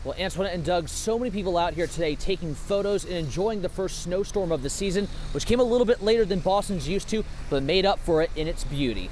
Well, Antoinette and Doug, so many people out here today taking photos and enjoying the first snowstorm of the season, which came a little bit later than Boston's used to, but made up for it in its beauty.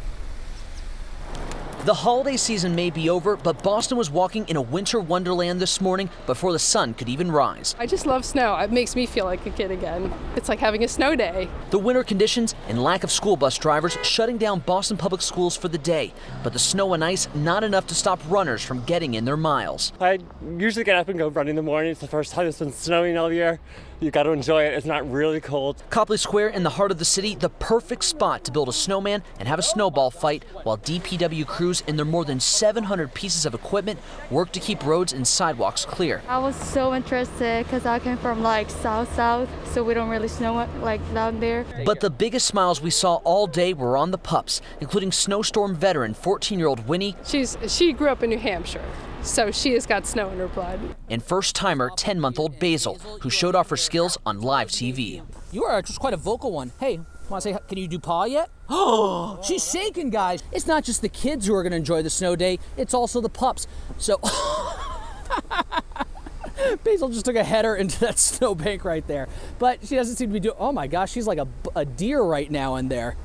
The holiday season may be over, but Boston was walking in a winter wonderland this morning before the sun could even rise. I just love snow. It makes me feel like a kid again. It's like having a snow day. The winter conditions and lack of school bus drivers shutting down Boston public schools for the day, but the snow and ice not enough to stop runners from getting in their miles. I usually get up and go run in the morning. It's the first time it's been snowing all year. You got to enjoy it. It's not really cold. Copley Square in the heart of the city, the perfect spot to build a snowman and have a snowball fight, while DPW crews and their more than 700 pieces of equipment work to keep roads and sidewalks clear. I was so interested because I came from like south, so we don't really snow like down there. But the biggest smiles we saw all day were on the pups, including snowstorm veteran 14-year-old Winnie. She grew up in New Hampshire, so she has got snow in her blood. And first-timer 10-month-old Basil, who showed off her skills on live TV. You are just quite a vocal one. Hey, want to say, can you do paw yet? Oh, she's shaking, guys. It's not just the kids who are going to enjoy the snow day, it's also the pups. So Basil just took a header into that snowbank right there. But she doesn't seem to be doing, oh my gosh, she's like a deer right now in there.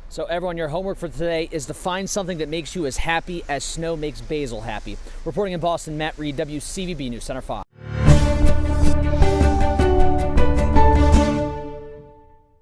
So everyone, your homework for today is to find something that makes you as happy as snow makes Basil happy. Reporting in Boston, Matt Reed, WCVB News Center 5.